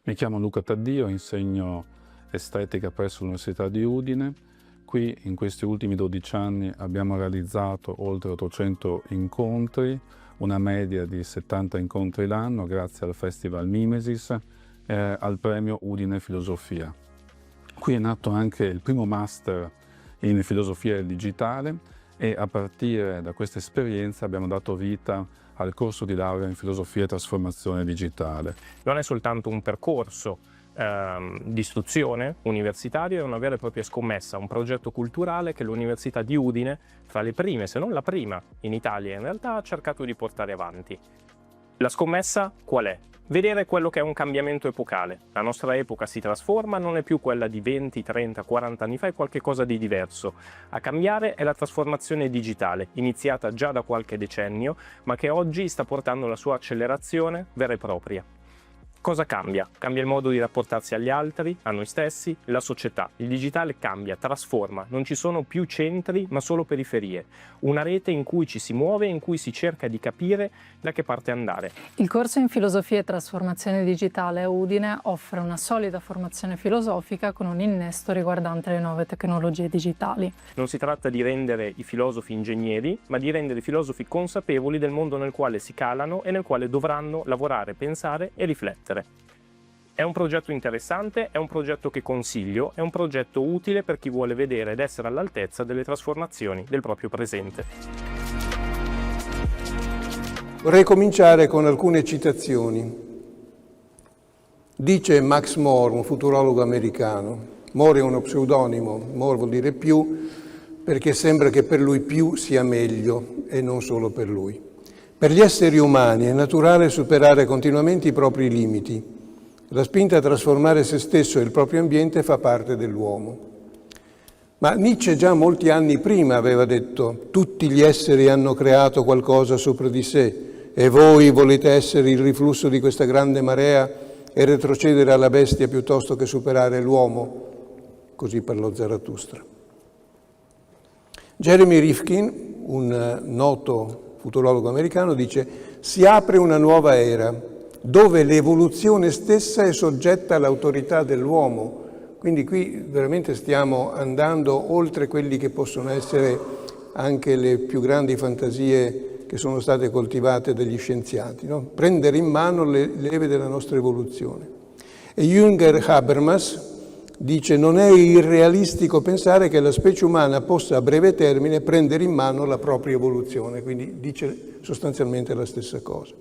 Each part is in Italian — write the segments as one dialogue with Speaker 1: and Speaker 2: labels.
Speaker 1: Mi chiamo Luca Taddio, insegno estetica presso l'Università di Udine. Qui in questi ultimi 12 anni abbiamo realizzato oltre 800 incontri, una media di 70 incontri l'anno grazie al Festival Mimesis e al premio Udine Filosofia. Qui è nato anche il primo master in filosofia del digitale e a partire da questa esperienza abbiamo dato vita al corso di laurea in filosofia e trasformazione digitale.
Speaker 2: Non è soltanto un percorso di istruzione universitaria, è una vera e propria scommessa, un progetto culturale che l'Università di Udine, fra le prime, se non la prima in Italia in realtà, ha cercato di portare avanti. La scommessa qual è? Vedere quello che è un cambiamento epocale. La nostra epoca si trasforma, non è più quella di 20, 30, 40 anni fa, è qualcosa di diverso. A cambiare è la trasformazione digitale, iniziata già da qualche decennio, ma che oggi sta portando la sua accelerazione vera e propria. Cosa cambia? Cambia il modo di rapportarsi agli altri, a noi stessi, la società. Il digitale cambia, trasforma, non ci sono più centri ma solo periferie. Una rete in cui ci si muove e in cui si cerca di capire da che parte andare.
Speaker 3: Il corso in filosofia e trasformazione digitale a Udine offre una solida formazione filosofica con un innesto riguardante le nuove tecnologie digitali.
Speaker 2: Non si tratta di rendere i filosofi ingegneri, ma di rendere i filosofi consapevoli del mondo nel quale si calano e nel quale dovranno lavorare, pensare e riflettere. È un progetto interessante, è un progetto che consiglio, è un progetto utile per chi vuole vedere ed essere all'altezza delle trasformazioni del proprio presente.
Speaker 4: Vorrei cominciare con alcune citazioni. Dice Max More, un futurologo americano, More è uno pseudonimo, More vuol dire più, perché sembra che per lui più sia meglio e non solo per lui. Per gli esseri umani è naturale superare continuamente i propri limiti. La spinta a trasformare se stesso e il proprio ambiente fa parte dell'uomo. Ma Nietzsche già molti anni prima aveva detto: tutti gli esseri hanno creato qualcosa sopra di sé e voi volete essere il riflusso di questa grande marea e retrocedere alla bestia piuttosto che superare l'uomo. Così parlò Zarathustra. Jeremy Rifkin, un noto futurologo americano, dice: si apre una nuova era dove l'evoluzione stessa è soggetta all'autorità dell'uomo. Quindi qui veramente stiamo andando oltre quelli che possono essere anche le più grandi fantasie che sono state coltivate dagli scienziati, no? Prendere in mano le leve della nostra evoluzione. E Jürgen Habermas dice: non è irrealistico pensare che la specie umana possa a breve termine prendere in mano la propria evoluzione, quindi dice sostanzialmente la stessa cosa.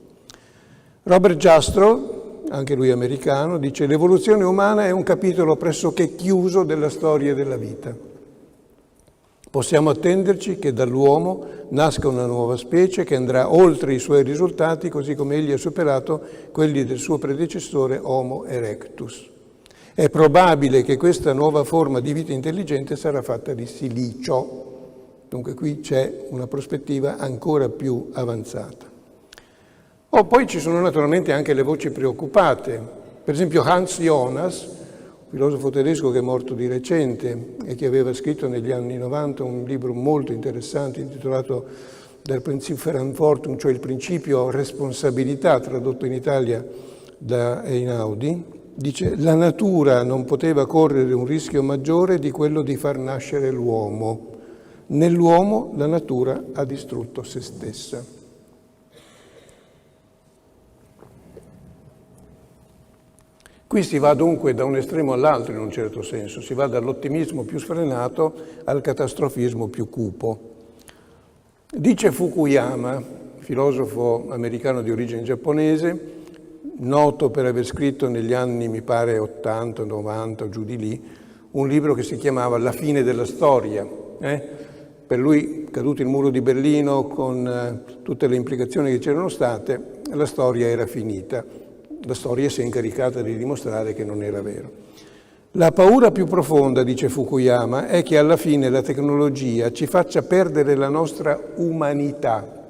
Speaker 4: Robert Jastrow, anche lui americano, dice: l'evoluzione umana è un capitolo pressoché chiuso della storia della vita. Possiamo attenderci che dall'uomo nasca una nuova specie che andrà oltre i suoi risultati, così come egli ha superato quelli del suo predecessore Homo erectus. È probabile che questa nuova forma di vita intelligente sarà fatta di silicio. Dunque qui c'è una prospettiva ancora più avanzata. Poi ci sono naturalmente anche le voci preoccupate. Per esempio Hans Jonas, filosofo tedesco che è morto di recente e che aveva scritto negli anni 90 un libro molto interessante intitolato Der Prinzipverantwortung, cioè il principio responsabilità, tradotto in Italia da Einaudi, dice: la natura non poteva correre un rischio maggiore di quello di far nascere l'uomo. Nell'uomo la natura ha distrutto se stessa. Qui si va dunque da un estremo all'altro in un certo senso, si va dall'ottimismo più sfrenato al catastrofismo più cupo. Dice Fukuyama, filosofo americano di origine giapponese, noto per aver scritto negli anni, mi pare, 80, 90 o giù di lì, un libro che si chiamava La fine della storia. Per lui, caduto il muro di Berlino, con tutte le implicazioni che c'erano state, la storia era finita. La storia si è incaricata di dimostrare che non era vero. La paura più profonda, dice Fukuyama, è che alla fine la tecnologia ci faccia perdere la nostra umanità,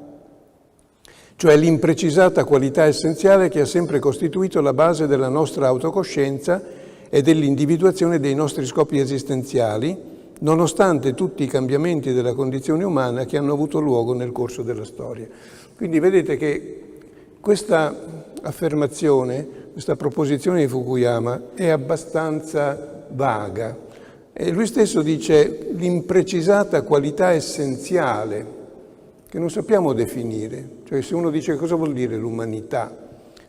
Speaker 4: cioè l'imprecisata qualità essenziale che ha sempre costituito la base della nostra autocoscienza e dell'individuazione dei nostri scopi esistenziali, nonostante tutti i cambiamenti della condizione umana che hanno avuto luogo nel corso della storia. Quindi vedete che questa affermazione questa proposizione di Fukuyama è abbastanza vaga. E lui stesso dice l'imprecisata qualità essenziale, che non sappiamo definire. Cioè, se uno dice cosa vuol dire l'umanità,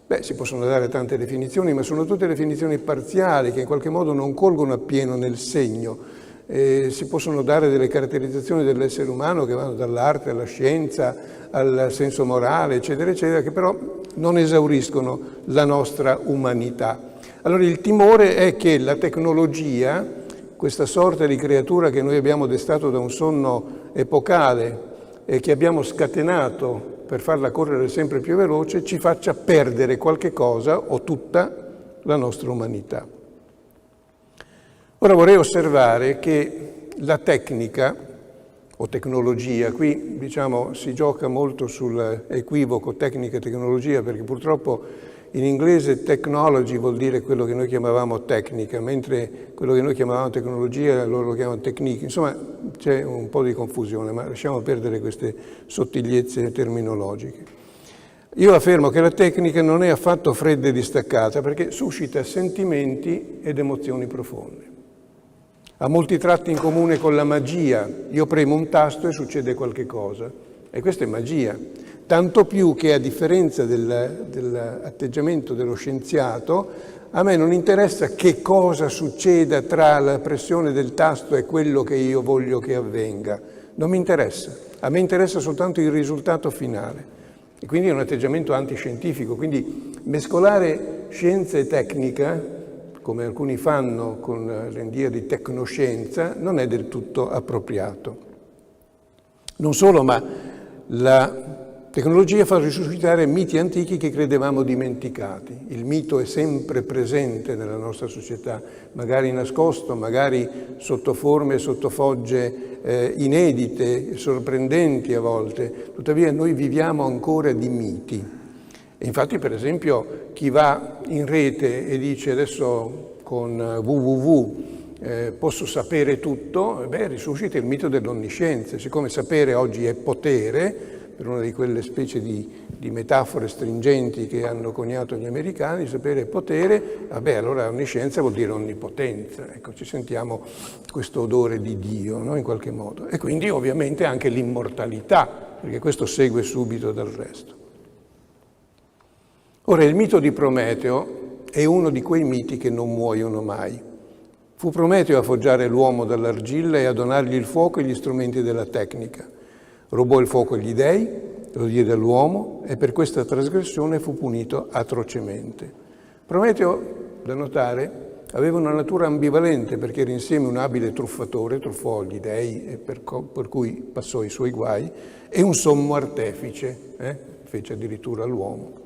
Speaker 4: beh, si possono dare tante definizioni, ma sono tutte definizioni parziali che in qualche modo non colgono appieno nel segno. Si possono dare delle caratterizzazioni dell'essere umano che vanno dall'arte alla scienza, al senso morale, eccetera, eccetera, che però non esauriscono la nostra umanità. Allora il timore è che la tecnologia, questa sorta di creatura che noi abbiamo destato da un sonno epocale e che abbiamo scatenato per farla correre sempre più veloce, ci faccia perdere qualche cosa o tutta la nostra umanità. Ora vorrei osservare che la tecnica o tecnologia, qui diciamo si gioca molto sull'equivoco tecnica e tecnologia, perché purtroppo in inglese technology vuol dire quello che noi chiamavamo tecnica, mentre quello che noi chiamavamo tecnologia loro lo chiamano technique. Insomma c'è un po' di confusione, ma lasciamo perdere queste sottigliezze terminologiche. Io affermo che la tecnica non è affatto fredda e distaccata, perché suscita sentimenti ed emozioni profonde. Ha molti tratti in comune con la magia. Io premo un tasto e succede qualche cosa. E questa è magia. Tanto più che, a differenza dell'atteggiamento dello scienziato, a me non interessa che cosa succeda tra la pressione del tasto e quello che io voglio che avvenga. Non mi interessa. A me interessa soltanto il risultato finale. E quindi è un atteggiamento antiscientifico. Quindi mescolare scienza e tecnica, come alcuni fanno con l'endia di tecnoscienza, non è del tutto appropriato. Non solo, ma la tecnologia fa risuscitare miti antichi che credevamo dimenticati. Il mito è sempre presente nella nostra società, magari nascosto, magari sotto forme e sotto fogge inedite, sorprendenti a volte. Tuttavia noi viviamo ancora di miti. E infatti, per esempio, chi va in rete e dice adesso con www posso sapere tutto, risuscita il mito dell'onniscienza. Siccome sapere oggi è potere, per una di quelle specie di metafore stringenti che hanno coniato gli americani, sapere è potere, allora onniscienza vuol dire onnipotenza. Ecco, ci sentiamo questo odore di Dio, no? In qualche modo. E quindi ovviamente anche l'immortalità, perché questo segue subito dal resto. Ora, il mito di Prometeo è uno di quei miti che non muoiono mai. Fu Prometeo a forgiare l'uomo dall'argilla e a donargli il fuoco e gli strumenti della tecnica. Rubò il fuoco agli dei, lo diede all'uomo e per questa trasgressione fu punito atrocemente. Prometeo, da notare, aveva una natura ambivalente perché era insieme un abile truffatore, truffò gli dei e per cui passò i suoi guai, e un sommo artefice, fece addirittura l'uomo.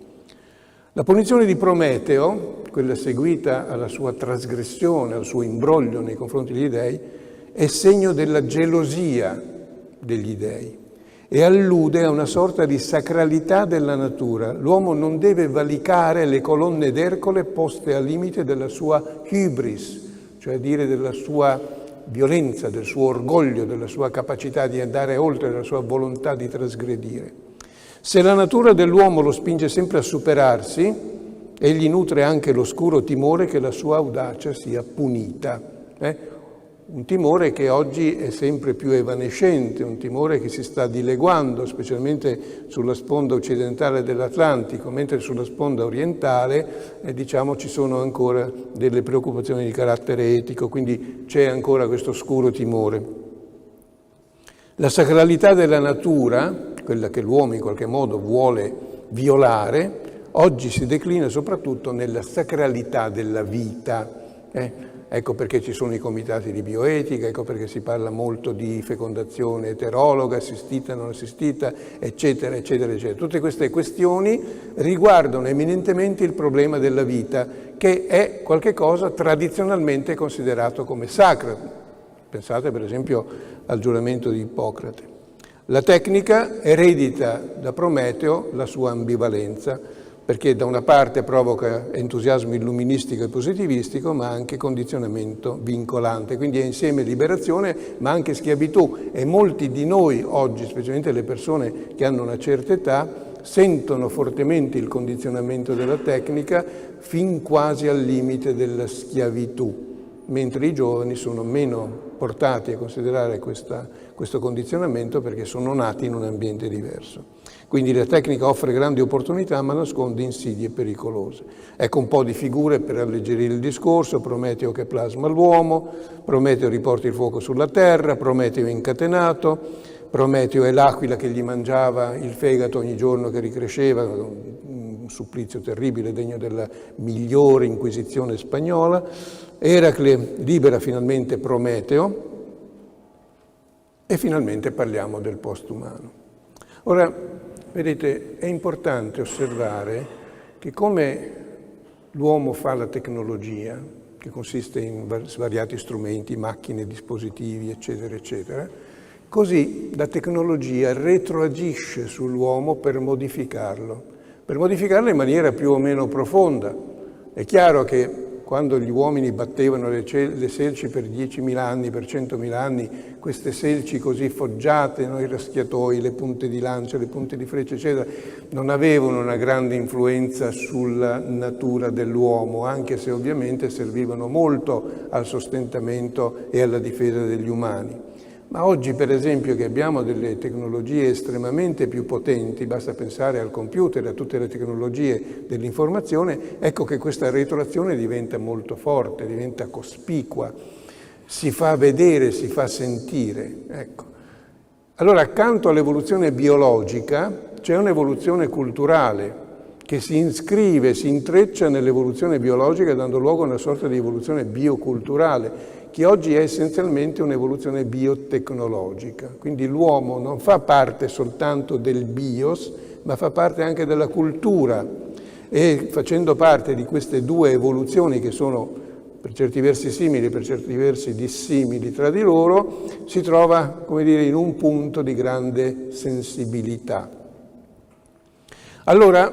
Speaker 4: La punizione di Prometeo, quella seguita alla sua trasgressione, al suo imbroglio nei confronti degli dei, è segno della gelosia degli dei e allude a una sorta di sacralità della natura. L'uomo non deve valicare le colonne d'Ercole poste al limite della sua hybris, cioè a dire della sua violenza, del suo orgoglio, della sua capacità di andare oltre, della sua volontà di trasgredire. Se la natura dell'uomo lo spinge sempre a superarsi, egli nutre anche l'oscuro timore che la sua audacia sia punita. Un timore che oggi è sempre più evanescente, un timore che si sta dileguando, specialmente sulla sponda occidentale dell'Atlantico, mentre sulla sponda orientale ci sono ancora delle preoccupazioni di carattere etico, quindi c'è ancora questo oscuro timore. La sacralità della natura, quella che l'uomo in qualche modo vuole violare, oggi si declina soprattutto nella sacralità della vita. Ecco perché ci sono i comitati di bioetica, ecco perché si parla molto di fecondazione eterologa, assistita, non assistita, eccetera, eccetera, eccetera. Tutte queste questioni riguardano eminentemente il problema della vita, che è qualche cosa tradizionalmente considerato come sacro. Pensate per esempio al giuramento di Ippocrate. La tecnica eredita da Prometeo la sua ambivalenza, perché da una parte provoca entusiasmo illuministico e positivistico, ma anche condizionamento vincolante. Quindi è insieme liberazione, ma anche schiavitù. E molti di noi oggi, specialmente le persone che hanno una certa età, sentono fortemente il condizionamento della tecnica fin quasi al limite della schiavitù, mentre i giovani sono meno portati a considerare questo condizionamento perché sono nati in un ambiente diverso. Quindi la tecnica offre grandi opportunità ma nasconde insidie pericolose. Ecco un po' di figure per alleggerire il discorso: Prometeo che plasma l'uomo, Prometeo riporta il fuoco sulla terra, Prometeo incatenato, Prometeo è l'aquila che gli mangiava il fegato ogni giorno che ricresceva, un supplizio terribile degno della migliore inquisizione spagnola. Eracle libera finalmente Prometeo e finalmente parliamo del postumano. Ora, vedete, è importante osservare che come l'uomo fa la tecnologia, che consiste in svariati strumenti, macchine, dispositivi, eccetera, eccetera, così la tecnologia retroagisce sull'uomo per modificarlo in maniera più o meno profonda. È chiaro che quando gli uomini battevano le selci per 10.000 anni, per 100.000 anni, queste selci così foggiate, i raschiatoi, le punte di lancia, le punte di freccia, eccetera, non avevano una grande influenza sulla natura dell'uomo, anche se ovviamente servivano molto al sostentamento e alla difesa degli umani. Ma oggi, per esempio, che abbiamo delle tecnologie estremamente più potenti, basta pensare al computer, a tutte le tecnologie dell'informazione, ecco che questa retroazione diventa molto forte, diventa cospicua, si fa vedere, si fa sentire. Ecco. Allora, accanto all'evoluzione biologica c'è un'evoluzione culturale che si iscrive, si intreccia nell'evoluzione biologica, dando luogo a una sorta di evoluzione bioculturale, che oggi è essenzialmente un'evoluzione biotecnologica. Quindi l'uomo non fa parte soltanto del bios, ma fa parte anche della cultura, e facendo parte di queste due evoluzioni che sono per certi versi simili, per certi versi dissimili tra di loro, si trova, come dire, in un punto di grande sensibilità. Allora,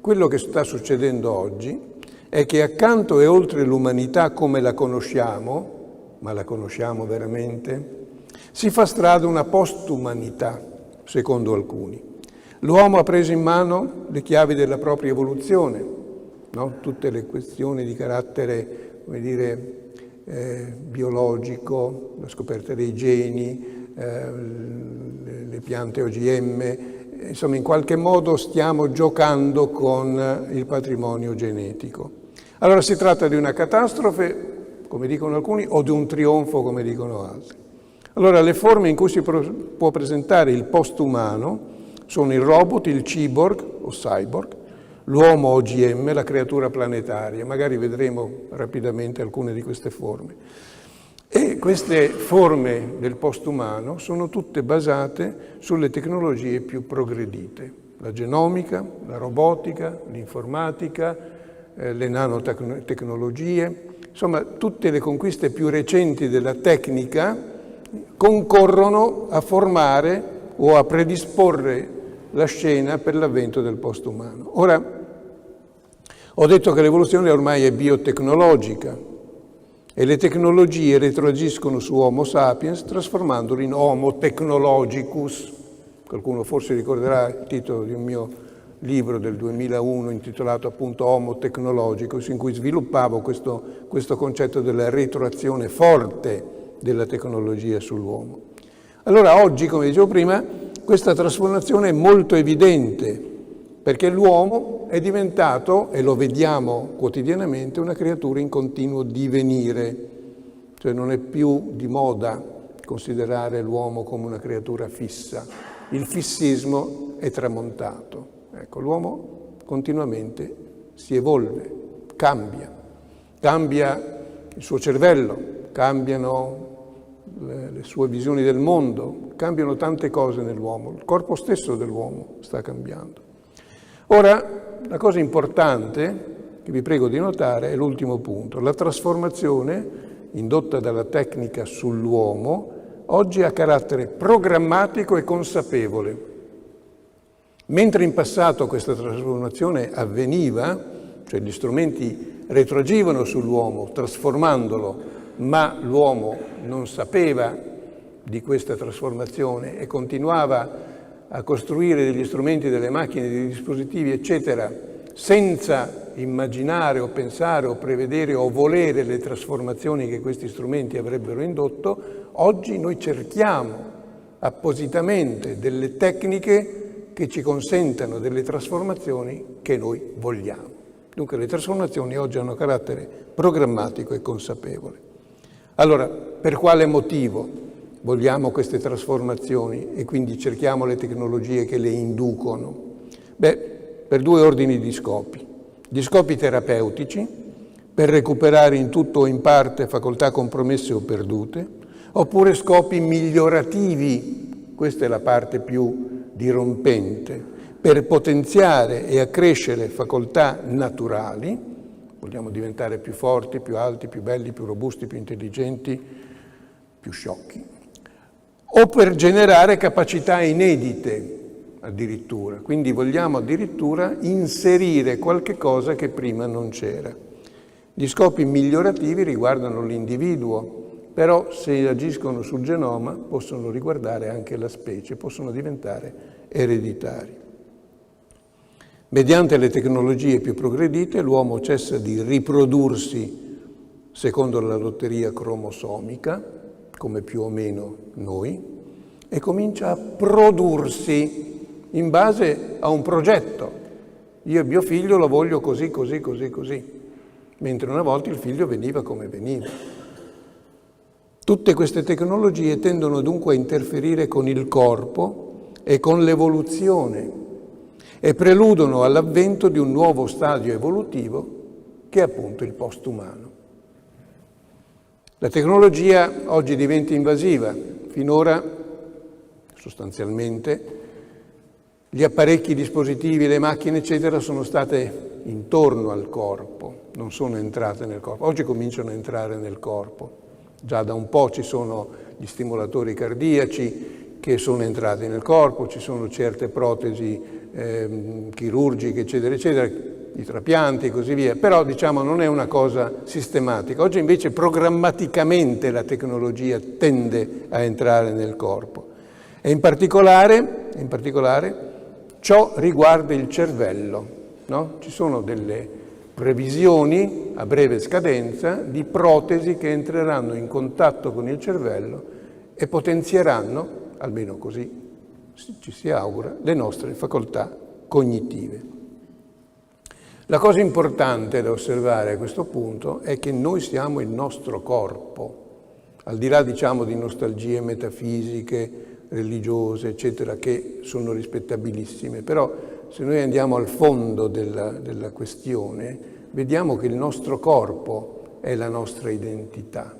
Speaker 4: quello che sta succedendo oggi è che accanto e oltre l'umanità come la conosciamo, ma la conosciamo veramente, si fa strada una postumanità, secondo alcuni. L'uomo ha preso in mano le chiavi della propria evoluzione, no? Tutte le questioni di carattere, come dire, biologico, la scoperta dei geni, le piante OGM, insomma in qualche modo stiamo giocando con il patrimonio genetico. Allora si tratta di una catastrofe, come dicono alcuni, o di un trionfo, come dicono altri. Allora le forme in cui si può presentare il postumano sono il robot, il cyborg o cyborg, l'uomo OGM, la creatura planetaria. Magari vedremo rapidamente alcune di queste forme. E queste forme del postumano sono tutte basate sulle tecnologie più progredite: la genomica, la robotica, l'informatica, le nanotecnologie, insomma tutte le conquiste più recenti della tecnica concorrono a formare o a predisporre la scena per l'avvento del postumano. Ora, ho detto che l'evoluzione ormai è biotecnologica e le tecnologie retroagiscono su Homo sapiens trasformandolo in Homo technologicus. Qualcuno forse ricorderà il titolo di un mio libro del 2001 intitolato appunto Homo technologicus, in cui sviluppavo questo concetto della retroazione forte della tecnologia sull'uomo. Allora oggi, come dicevo prima, questa trasformazione è molto evidente, perché l'uomo è diventato, e lo vediamo quotidianamente, una creatura in continuo divenire. Cioè non è più di moda considerare l'uomo come una creatura fissa. Il fissismo è tramontato. Ecco, l'uomo continuamente si evolve, cambia il suo cervello, cambiano le sue visioni del mondo, cambiano tante cose nell'uomo, il corpo stesso dell'uomo sta cambiando. Ora, la cosa importante che vi prego di notare è l'ultimo punto: la trasformazione indotta dalla tecnica sull'uomo oggi ha carattere programmatico e consapevole. Mentre in passato questa trasformazione avveniva, cioè gli strumenti retroagivano sull'uomo trasformandolo, ma l'uomo non sapeva di questa trasformazione e continuava a costruire degli strumenti, delle macchine, dei dispositivi, eccetera, senza immaginare o pensare o prevedere o volere le trasformazioni che questi strumenti avrebbero indotto, oggi noi cerchiamo appositamente delle tecniche che ci consentano delle trasformazioni che noi vogliamo. Dunque le trasformazioni oggi hanno carattere programmatico e consapevole. Allora, per quale motivo vogliamo queste trasformazioni e quindi cerchiamo le tecnologie che le inducono? Beh, per due ordini di scopi. Gli scopi terapeutici, per recuperare in tutto o in parte facoltà compromesse o perdute, oppure scopi migliorativi, questa è la parte più dirompente, per potenziare e accrescere facoltà naturali, vogliamo diventare più forti, più alti, più belli, più robusti, più intelligenti, più sciocchi, o per generare capacità inedite addirittura, quindi vogliamo addirittura inserire qualche cosa che prima non c'era. Gli scopi migliorativi riguardano l'individuo, però se agiscono sul genoma possono riguardare anche la specie, possono diventare ereditari. Mediante le tecnologie più progredite l'uomo cessa di riprodursi secondo la lotteria cromosomica, come più o meno noi, e comincia a prodursi in base a un progetto. Io mio figlio lo voglio così, così, così, così, mentre una volta il figlio veniva come veniva. Tutte queste tecnologie tendono dunque a interferire con il corpo e con l'evoluzione e preludono all'avvento di un nuovo stadio evolutivo che è appunto il postumano. La tecnologia oggi diventa invasiva. Finora, sostanzialmente, gli apparecchi, i dispositivi, le macchine, eccetera, sono state intorno al corpo, non sono entrate nel corpo. Oggi cominciano a entrare nel corpo. Già da un po' ci sono gli stimolatori cardiaci che sono entrati nel corpo, ci sono certe protesi chirurgiche, eccetera, eccetera, i trapianti e così via, però diciamo non è una cosa sistematica. Oggi invece programmaticamente la tecnologia tende a entrare nel corpo e in particolare ciò riguarda il cervello, no? Ci sono delle previsioni a breve scadenza di protesi che entreranno in contatto con il cervello e potenzieranno, almeno così ci si augura, le nostre facoltà cognitive. La cosa importante da osservare a questo punto è che noi siamo il nostro corpo, al di là diciamo di nostalgie metafisiche, religiose, eccetera, che sono rispettabilissime, però se noi andiamo al fondo della questione, vediamo che il nostro corpo è la nostra identità.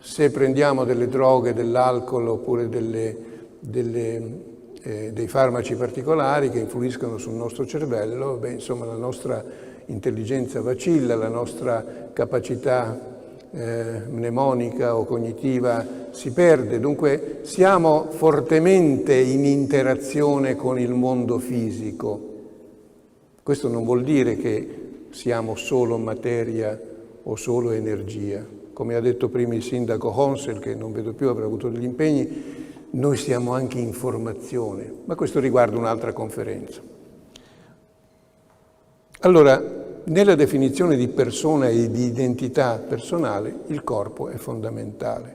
Speaker 4: Se prendiamo delle droghe, dell'alcol oppure dei farmaci particolari che influiscono sul nostro cervello, insomma la nostra intelligenza vacilla, la nostra capacità mnemonica o cognitiva si perde, dunque siamo fortemente in interazione con il mondo fisico. Questo non vuol dire che siamo solo materia o solo energia. Come ha detto prima il sindaco Honsel, che non vedo più, avrà avuto degli impegni, noi siamo anche informazione, ma questo riguarda un'altra conferenza. Allora, nella definizione di persona e di identità personale, il corpo è fondamentale.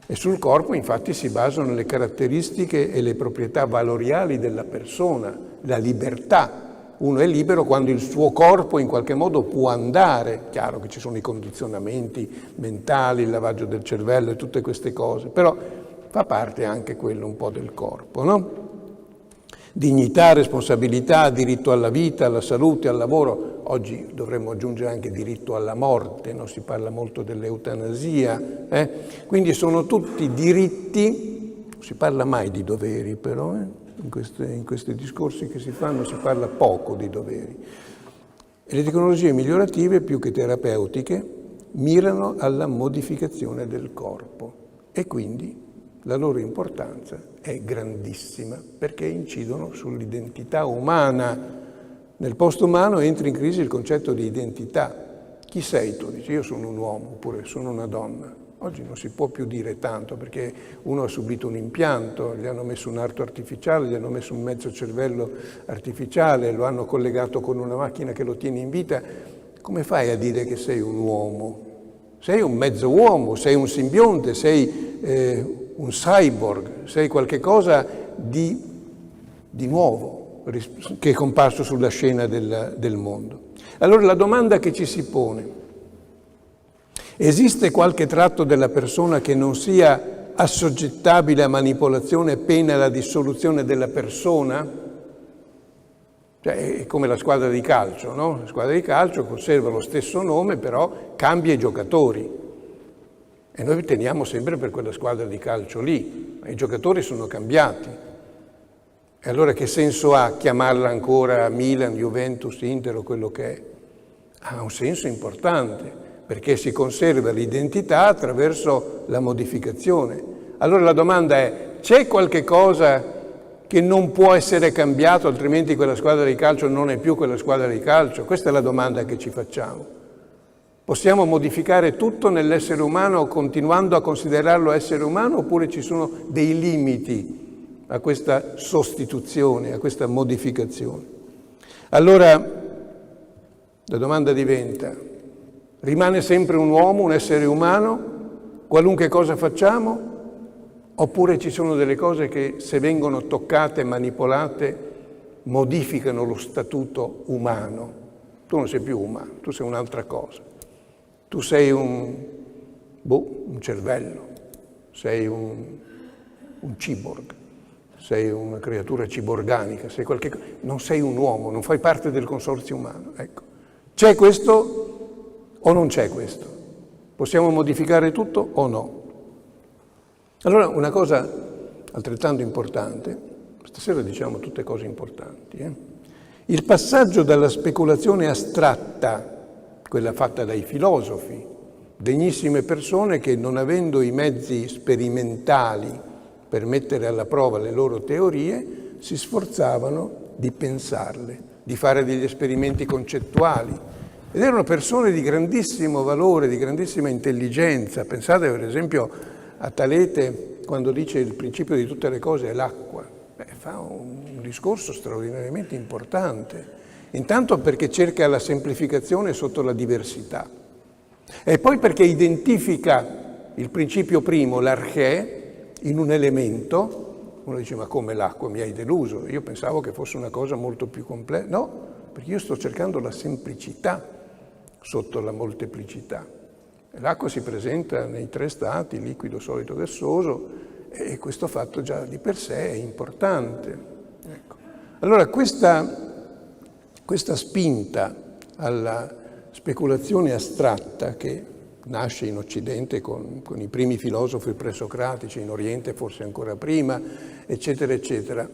Speaker 4: E sul corpo, infatti, si basano le caratteristiche e le proprietà valoriali della persona, la libertà. Uno è libero quando il suo corpo in qualche modo può andare. Chiaro che ci sono i condizionamenti mentali, il lavaggio del cervello e tutte queste cose, però fa parte anche quello un po' del corpo, no? Dignità, responsabilità, diritto alla vita, alla salute, al lavoro. Oggi dovremmo aggiungere anche diritto alla morte, no? Si parla molto dell'eutanasia. Quindi sono tutti diritti, non si parla mai di doveri però, in questi discorsi che si fanno si parla poco di doveri. E le tecnologie migliorative, più che terapeutiche, mirano alla modificazione del corpo e quindi la loro importanza è grandissima perché incidono sull'identità umana. Nel postumano entra in crisi il concetto di identità. Chi sei tu? Dici io sono un uomo oppure sono una donna. Oggi non si può più dire tanto perché uno ha subito un impianto, gli hanno messo un arto artificiale, gli hanno messo un mezzo cervello artificiale, lo hanno collegato con una macchina che lo tiene in vita. Come fai a dire che sei un uomo? Sei un mezzo uomo, sei un simbionte, sei un cyborg, sei qualche cosa di nuovo che è comparso sulla scena del mondo. Allora la domanda che ci si pone: esiste qualche tratto della persona che non sia assoggettabile a manipolazione pena la dissoluzione della persona? Cioè, è come la squadra di calcio, no? La squadra di calcio conserva lo stesso nome, però cambia i giocatori. E noi teniamo sempre per quella squadra di calcio lì, ma i giocatori sono cambiati. E allora che senso ha chiamarla ancora Milan, Juventus, Inter o quello che è? Ha un senso importante, perché si conserva l'identità attraverso la modificazione. Allora la domanda è: c'è qualche cosa che non può essere cambiato, altrimenti quella squadra di calcio non è più quella squadra di calcio? Questa è la domanda che ci facciamo. Possiamo modificare tutto nell'essere umano continuando a considerarlo essere umano, oppure ci sono dei limiti a questa sostituzione, a questa modificazione? Allora la domanda diventa: rimane sempre un uomo, un essere umano, qualunque cosa facciamo? Oppure ci sono delle cose che, se vengono toccate e manipolate, modificano lo statuto umano? Tu non sei più umano, tu sei un'altra cosa. Tu sei un cervello, sei un cyborg, sei una creatura ciborganica, sei non sei un uomo, non fai parte del consorzio umano. Ecco. C'è questo o non c'è questo? Possiamo modificare tutto o no? Allora, una cosa altrettanto importante, stasera diciamo tutte cose importanti, il passaggio dalla speculazione astratta, quella fatta dai filosofi, degnissime persone che, non avendo i mezzi sperimentali per mettere alla prova le loro teorie, si sforzavano di pensarle, di fare degli esperimenti concettuali. Ed erano persone di grandissimo valore, di grandissima intelligenza. Pensate per esempio a Talete, quando dice il principio di tutte le cose è l'acqua. Fa un discorso straordinariamente importante. Intanto perché cerca la semplificazione sotto la diversità, e poi perché identifica il principio primo, l'archè, in un elemento. Uno dice: ma come l'acqua? Mi hai deluso, io pensavo che fosse una cosa molto più complessa. No, perché io sto cercando la semplicità sotto la molteplicità. L'acqua si presenta nei tre stati, liquido, solido, gassoso, e questo fatto già di per sé è importante. Ecco. Allora questa spinta alla speculazione astratta, che nasce in Occidente con i primi filosofi presocratici, in Oriente forse ancora prima, eccetera, eccetera,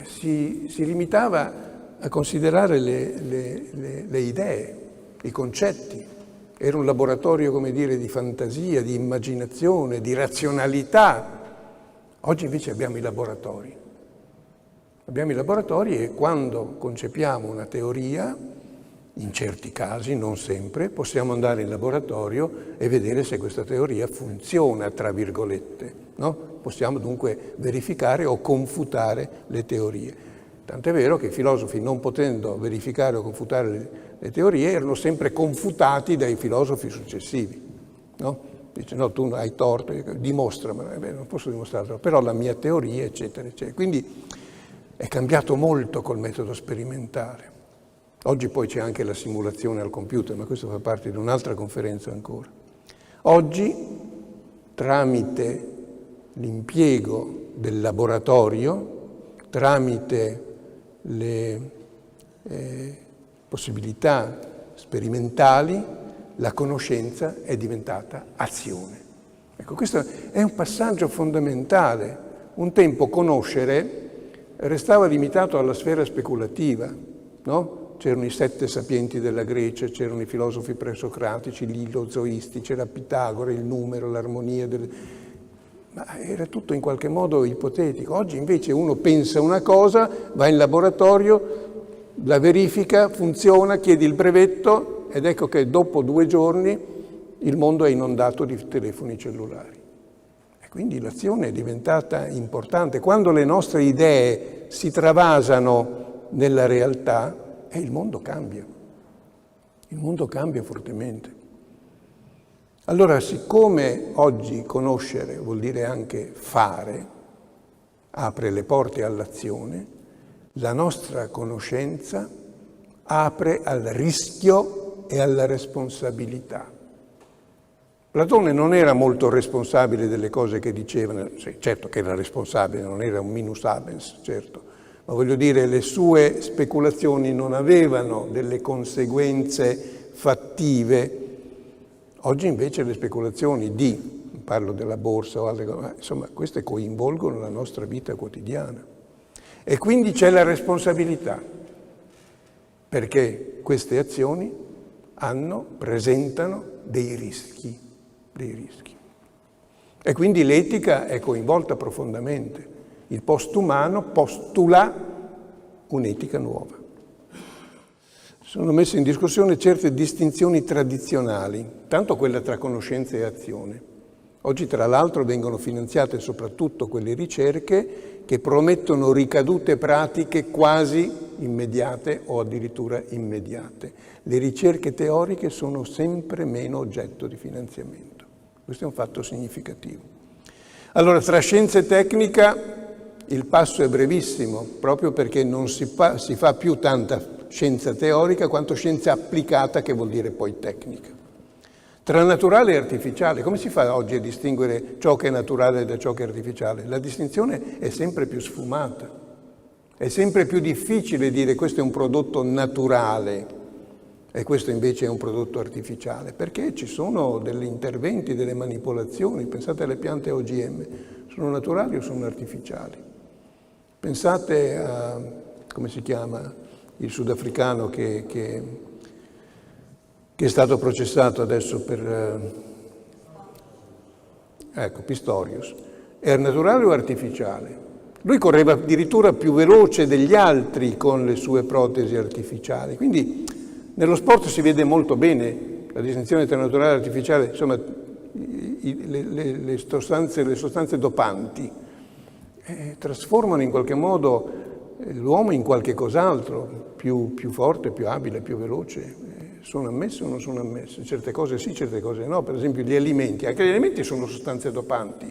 Speaker 4: si limitava a considerare le idee, i concetti. Era un laboratorio, come dire, di fantasia, di immaginazione, di razionalità. Oggi invece abbiamo i laboratori. Abbiamo i laboratori e quando concepiamo una teoria, in certi casi, non sempre, possiamo andare in laboratorio e vedere se questa teoria funziona, tra virgolette, no? Possiamo dunque verificare o confutare le teorie. Tant'è vero che i filosofi, non potendo verificare o confutare le teorie, erano sempre confutati dai filosofi successivi, no? Dice: no, tu hai torto, dimostramelo. Non posso dimostrarlo, però la mia teoria, eccetera, eccetera. Quindi è cambiato molto col metodo sperimentale. Oggi poi c'è anche la simulazione al computer, ma questo fa parte di un'altra conferenza ancora. Oggi, tramite l'impiego del laboratorio, tramite le possibilità sperimentali, la conoscenza è diventata azione. Ecco, questo è un passaggio fondamentale. Un tempo conoscere restava limitato alla sfera speculativa, no? C'erano i 7 sapienti della Grecia, c'erano i filosofi presocratici, gli ilozoisti, c'era Pitagora, il numero, l'armonia, ma era tutto in qualche modo ipotetico. Oggi invece uno pensa una cosa, va in laboratorio, la verifica, funziona, chiedi il brevetto ed ecco che dopo 2 giorni il mondo è inondato di telefoni cellulari. E quindi l'azione è diventata importante. Quando le nostre idee si travasano nella realtà, il mondo cambia. Il mondo cambia fortemente. Allora, siccome oggi conoscere vuol dire anche fare, apre le porte all'azione, la nostra conoscenza apre al rischio e alla responsabilità. Platone non era molto responsabile delle cose che diceva, certo che era responsabile, non era un minus abens, certo, ma voglio dire, le sue speculazioni non avevano delle conseguenze fattive. Oggi invece le speculazioni parlo della borsa o altre cose, insomma queste coinvolgono la nostra vita quotidiana. E quindi c'è la responsabilità, perché queste azioni presentano dei rischi. E quindi l'etica è coinvolta profondamente. Il postumano postula un'etica nuova. Sono messe in discussione certe distinzioni tradizionali, tanto quella tra conoscenza e azione. Oggi, tra l'altro, vengono finanziate soprattutto quelle ricerche che promettono ricadute pratiche quasi immediate o addirittura immediate. Le ricerche teoriche sono sempre meno oggetto di finanziamento. Questo è un fatto significativo. Allora, tra scienza e tecnica il passo è brevissimo, proprio perché non si fa più tanta scienza teorica quanto scienza applicata, che vuol dire poi tecnica. Tra naturale e artificiale, come si fa oggi a distinguere ciò che è naturale da ciò che è artificiale? La distinzione è sempre più sfumata, è sempre più difficile dire questo è un prodotto naturale e questo invece è un prodotto artificiale, perché ci sono degli interventi, delle manipolazioni. Pensate alle piante OGM, sono naturali o sono artificiali? Pensate a, come si chiama, il sudafricano che è stato processato adesso per, Pistorius. Era naturale o artificiale? Lui correva addirittura più veloce degli altri con le sue protesi artificiali. Quindi nello sport si vede molto bene la distinzione tra naturale e artificiale, insomma le sostanze dopanti trasformano in qualche modo l'uomo in qualche cos'altro, più forte, più abile, più veloce. Sono ammesse o non sono ammesse? Certe cose sì, certe cose no. Per esempio gli alimenti, anche gli alimenti sono sostanze dopanti.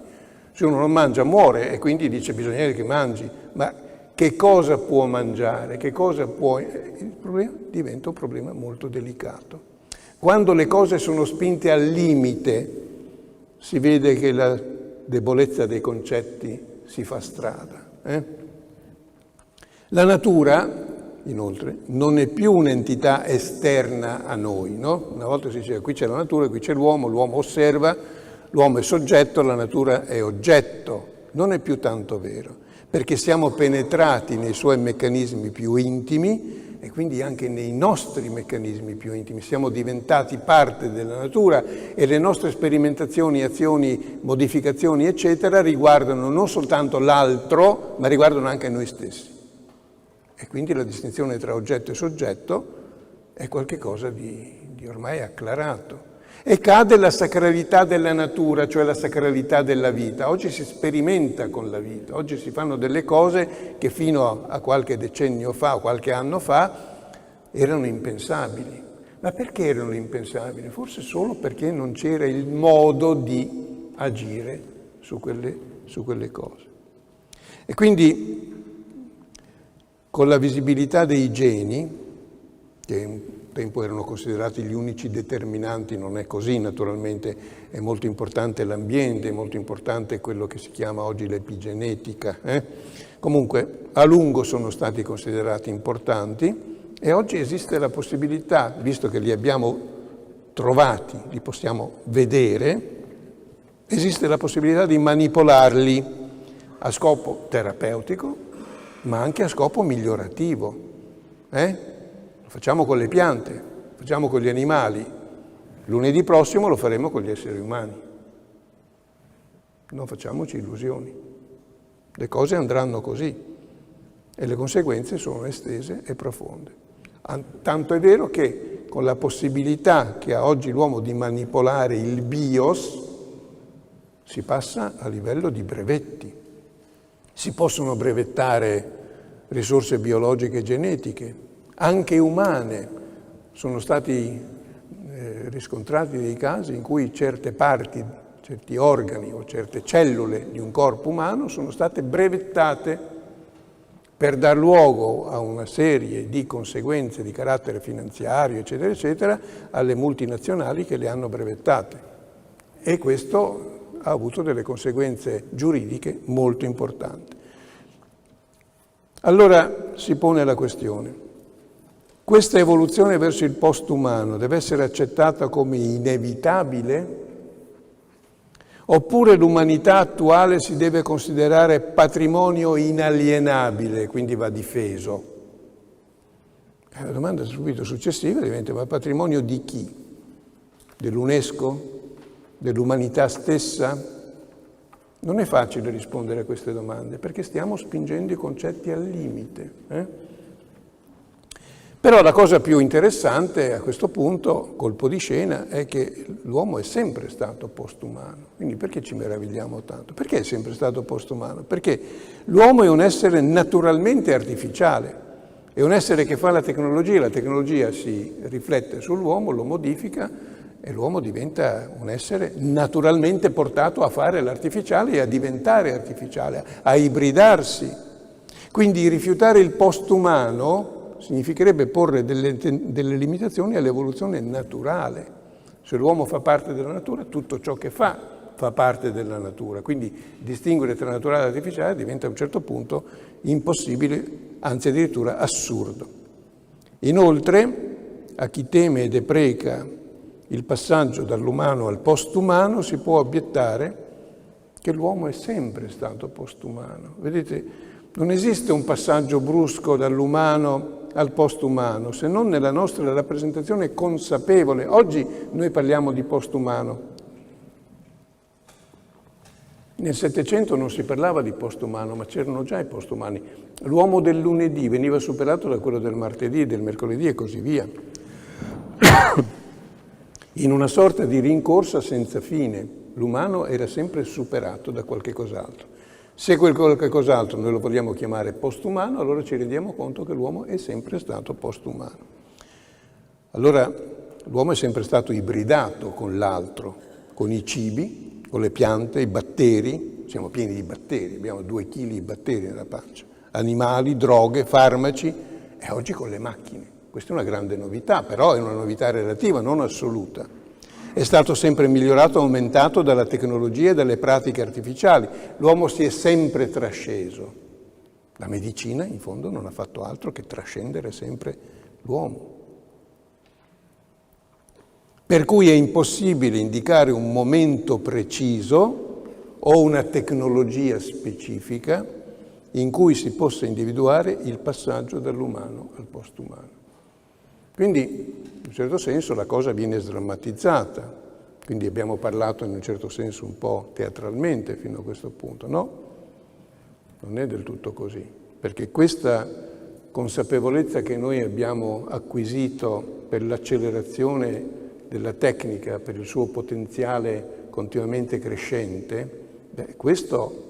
Speaker 4: Se uno non mangia muore e quindi dice bisogna che mangi, ma che cosa può mangiare? Che cosa può? Il problema diventa un problema molto delicato. Quando le cose sono spinte al limite si vede che la debolezza dei concetti si fa strada. La natura, inoltre, non è più un'entità esterna a noi, no? Una volta si diceva qui c'è la natura, qui c'è l'uomo osserva, l'uomo è soggetto, la natura è oggetto. Non è più tanto vero, perché siamo penetrati nei suoi meccanismi più intimi e quindi anche nei nostri meccanismi più intimi. Siamo diventati parte della natura e le nostre sperimentazioni, azioni, modificazioni, eccetera, riguardano non soltanto l'altro, ma riguardano anche noi stessi. E quindi la distinzione tra oggetto e soggetto è qualcosa di ormai acclarato. E cade la sacralità della natura, cioè la sacralità della vita. Oggi si sperimenta con la vita, oggi si fanno delle cose che fino a qualche decennio fa o qualche anno fa erano impensabili. Ma perché erano impensabili? Forse solo perché non c'era il modo di agire su quelle cose. E quindi con la visibilità dei geni, che un tempo erano considerati gli unici determinanti, non è così naturalmente, è molto importante l'ambiente, è molto importante quello che si chiama oggi l'epigenetica. Comunque a lungo sono stati considerati importanti e oggi esiste la possibilità, visto che li abbiamo trovati, li possiamo vedere, esiste la possibilità di manipolarli a scopo terapeutico, ma anche a scopo migliorativo. Lo facciamo con le piante, lo facciamo con gli animali. Lunedì prossimo lo faremo con gli esseri umani. Non facciamoci illusioni. Le cose andranno così e le conseguenze sono estese e profonde. Tanto è vero che con la possibilità che ha oggi l'uomo di manipolare il BIOS, si passa a livello di brevetti. Si possono brevettare risorse biologiche e genetiche, anche umane. Sono stati riscontrati dei casi in cui certe parti, certi organi o certe cellule di un corpo umano sono state brevettate per dar luogo a una serie di conseguenze di carattere finanziario, eccetera, eccetera, alle multinazionali che le hanno brevettate. E questo ha avuto delle conseguenze giuridiche molto importanti. Allora si pone la questione: questa evoluzione verso il postumano deve essere accettata come inevitabile? Oppure l'umanità attuale si deve considerare patrimonio inalienabile, quindi va difeso? La domanda subito successiva diventa: ma patrimonio di chi? Dell'UNESCO? Dell'umanità stessa? Non è facile rispondere a queste domande, perché stiamo spingendo i concetti al limite. Però la cosa più interessante a questo punto, colpo di scena, è che l'uomo è sempre stato postumano. Quindi perché ci meravigliamo tanto? Perché è sempre stato postumano? Perché l'uomo è un essere naturalmente artificiale, è un essere che fa la tecnologia si riflette sull'uomo, lo modifica e l'uomo diventa un essere naturalmente portato a fare l'artificiale e a diventare artificiale, a ibridarsi. Quindi rifiutare il postumano significherebbe porre delle limitazioni all'evoluzione naturale. Se l'uomo fa parte della natura, tutto ciò che fa parte della natura. Quindi distinguere tra naturale e artificiale diventa a un certo punto impossibile, anzi addirittura assurdo. Inoltre, a chi teme e depreca il passaggio dall'umano al postumano si può obiettare che l'uomo è sempre stato postumano. Vedete, non esiste un passaggio brusco dall'umano al postumano, se non nella nostra rappresentazione consapevole. Oggi noi parliamo di postumano. Nel Settecento non si parlava di postumano, ma c'erano già i postumani. L'uomo del lunedì veniva superato da quello del martedì, del mercoledì e così via. In una sorta di rincorsa senza fine, l'umano era sempre superato da qualche cos'altro. Se quel qualche cos'altro noi lo vogliamo chiamare postumano, allora ci rendiamo conto che l'uomo è sempre stato postumano. Allora l'uomo è sempre stato ibridato con l'altro, con i cibi, con le piante, i batteri. Siamo pieni di batteri, abbiamo 2 chili di batteri nella pancia. Animali, droghe, farmaci e oggi con le macchine. Questa è una grande novità, però è una novità relativa, non assoluta. È stato sempre migliorato, aumentato dalla tecnologia e dalle pratiche artificiali. L'uomo si è sempre trasceso. La medicina, in fondo, non ha fatto altro che trascendere sempre l'uomo. Per cui è impossibile indicare un momento preciso o una tecnologia specifica in cui si possa individuare il passaggio dall'umano al postumano. Quindi, in un certo senso, la cosa viene sdrammatizzata. Quindi abbiamo parlato in un certo senso un po' teatralmente fino a questo punto. No, non è del tutto così, perché questa consapevolezza che noi abbiamo acquisito per l'accelerazione della tecnica, per il suo potenziale continuamente crescente, questo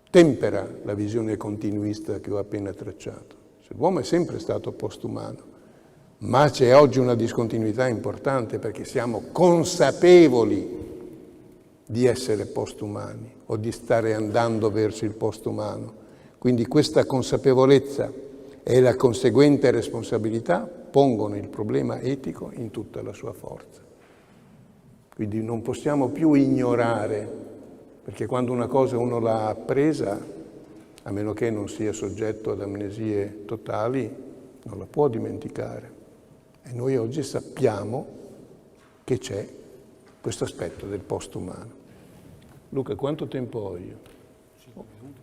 Speaker 4: tempera la visione continuista che ho appena tracciato. L'uomo è sempre stato postumano, ma c'è oggi una discontinuità importante perché siamo consapevoli di essere postumani o di stare andando verso il postumano. Quindi questa consapevolezza e la conseguente responsabilità pongono il problema etico in tutta la sua forza. Quindi non possiamo più ignorare, perché quando una cosa uno l'ha appresa, a meno che non sia soggetto ad amnesie totali, non la può dimenticare. E noi oggi sappiamo che c'è questo aspetto del postumano. Luca, quanto tempo ho io?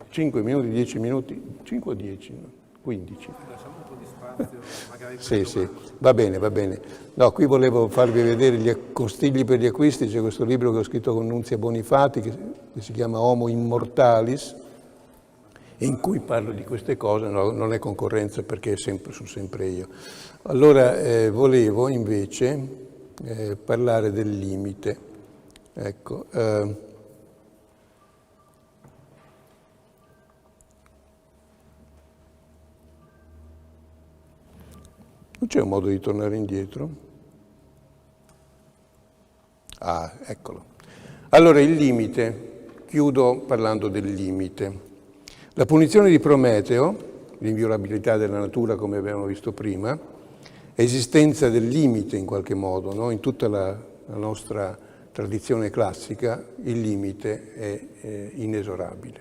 Speaker 4: 5 minuti, 10 minuti? 5 o 10? No? 15.
Speaker 5: Lasciamo un po' di spazio, magari.
Speaker 4: Sì, va bene, va bene. No, qui volevo farvi vedere gli consigli per gli acquisti. C'è questo libro che ho scritto con Nunzia Bonifati che si chiama Homo Immortalis, in cui parlo di queste cose, no, non è concorrenza perché sono sempre io. Allora volevo invece parlare del limite. Ecco, non c'è un modo di tornare indietro? Ah, eccolo. Allora il limite, chiudo parlando del limite. La punizione di Prometeo, l'inviolabilità della natura come abbiamo visto prima, esistenza del limite in qualche modo, no? In tutta la nostra tradizione classica il limite è inesorabile,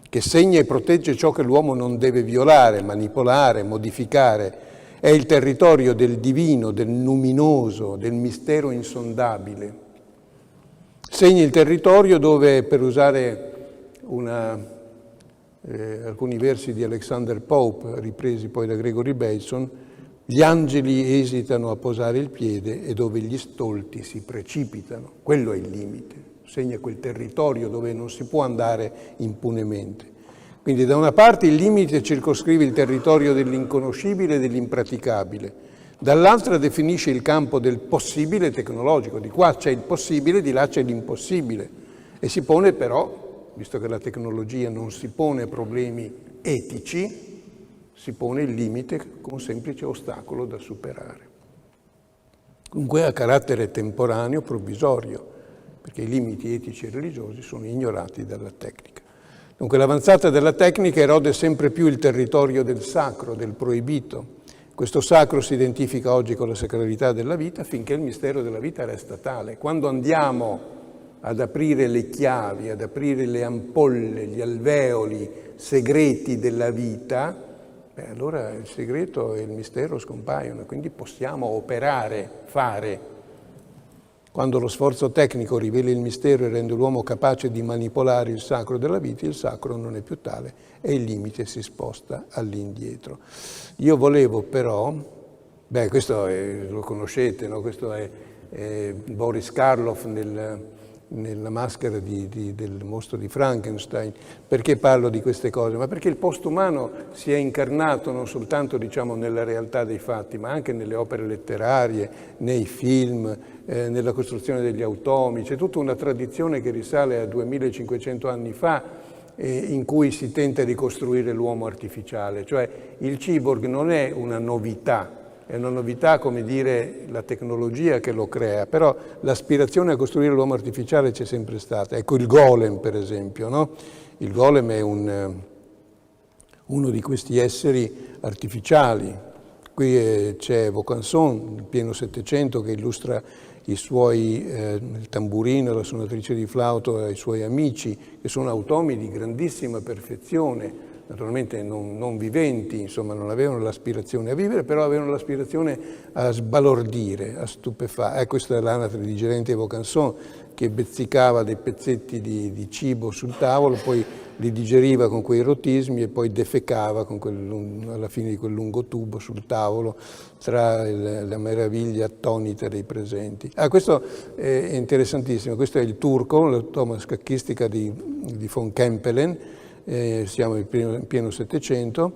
Speaker 4: che segna e protegge ciò che l'uomo non deve violare, manipolare, modificare. È il territorio del divino, del luminoso, del mistero insondabile. Segna il territorio dove, per usare alcuni versi di Alexander Pope, ripresi poi da Gregory Bateson, gli angeli esitano a posare il piede e dove gli stolti si precipitano. Quello è il limite, segna quel territorio dove non si può andare impunemente. Quindi da una parte il limite circoscrive il territorio dell'inconoscibile e dell'impraticabile, dall'altra definisce il campo del possibile tecnologico. Di qua c'è il possibile, di là c'è l'impossibile. E si pone però, visto che la tecnologia non si pone problemi etici, si pone il limite come un semplice ostacolo da superare. Dunque ha carattere temporaneo, provvisorio, perché i limiti etici e religiosi sono ignorati dalla tecnica. Dunque l'avanzata della tecnica erode sempre più il territorio del sacro, del proibito. Questo sacro si identifica oggi con la sacralità della vita finché il mistero della vita resta tale. Quando andiamo ad aprire le chiavi, ad aprire le ampolle, gli alveoli segreti della vita, allora il segreto e il mistero scompaiono, quindi possiamo operare, fare. Quando lo sforzo tecnico rivela il mistero e rende l'uomo capace di manipolare il sacro della vita, il sacro non è più tale e il limite si sposta all'indietro. Io volevo però, questo lo conoscete, no? Questo è Boris Karloff nella maschera del mostro di Frankenstein. Perché parlo di queste cose? Ma perché il postumano si è incarnato non soltanto, diciamo, nella realtà dei fatti, ma anche nelle opere letterarie, nei film, nella costruzione degli automi. C'è tutta una tradizione che risale a 2500 anni fa, in cui si tenta di costruire l'uomo artificiale. Cioè il cyborg non è una novità, è una novità, come dire, la tecnologia che lo crea, però l'aspirazione a costruire l'uomo artificiale c'è sempre stata. Ecco il golem, per esempio, no? Il golem è uno di questi esseri artificiali. Qui c'è Vaucanson, in pieno Settecento, che illustra il tamburino, la suonatrice di flauto ai suoi amici, che sono automi di grandissima perfezione, naturalmente non viventi, insomma non avevano l'aspirazione a vivere, però avevano l'aspirazione a sbalordire, a stupefare. Questa è l'anatre digerente di Vaucanson, che bezzicava dei pezzetti di cibo sul tavolo, poi li digeriva con quei rotismi e poi defecava alla fine di quel lungo tubo sul tavolo, tra la meraviglia attonita dei presenti. Questo è interessantissimo, questo è il turco, l'automa scacchistica di von Kempelen, siamo in pieno Settecento,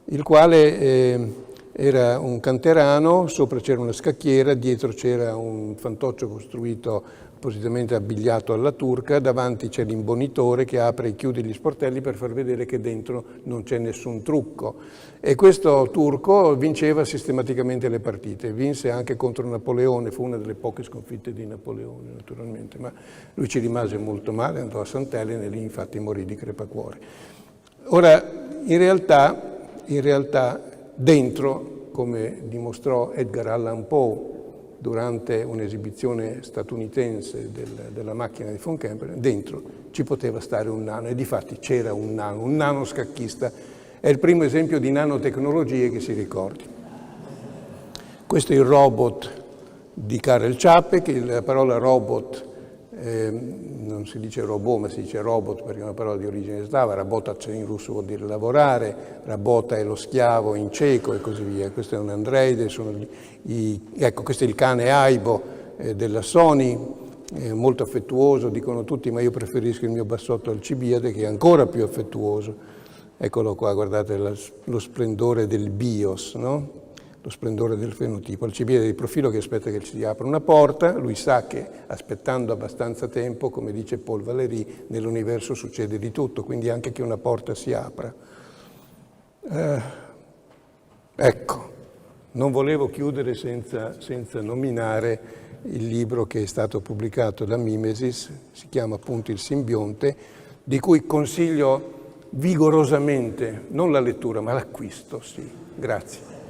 Speaker 4: il quale era un canterano, sopra c'era una scacchiera, dietro c'era un fantoccio costruito appositamente abbigliato alla turca, davanti c'è l'imbonitore che apre e chiude gli sportelli per far vedere che dentro non c'è nessun trucco. E questo turco vinceva sistematicamente le partite, vinse anche contro Napoleone, fu una delle poche sconfitte di Napoleone naturalmente, ma lui ci rimase molto male, andò a Sant'Elena e lì infatti morì di crepacuore. Ora, in realtà dentro, come dimostrò Edgar Allan Poe durante un'esibizione statunitense della macchina di von Kempelen, dentro ci poteva stare un nano, e difatti c'era un nano scacchista. È il primo esempio di nanotecnologie che si ricordi. Questo è il robot di Karel Čapek. La parola robot non si dice robot, ma si dice robot perché è una parola di origine slava. Rabotac in russo vuol dire lavorare, rabota è lo schiavo in ceco e così via. Questo è un androide, ecco, questo è il cane Aibo della Sony, molto affettuoso, dicono tutti, ma io preferisco il mio bassotto Alcibiade, che è ancora più affettuoso. Eccolo qua, guardate lo splendore del bios, no? Lo splendore del fenotipo. Alcibiade di profilo che aspetta che si apra una porta, lui sa che aspettando abbastanza tempo, come dice Paul Valéry, nell'universo succede di tutto, quindi anche che una porta si apra. Ecco, non volevo chiudere senza nominare il libro che è stato pubblicato da Mimesis, si chiama appunto Il simbionte, di cui consiglio vigorosamente non la lettura ma l'acquisto, sì. Grazie.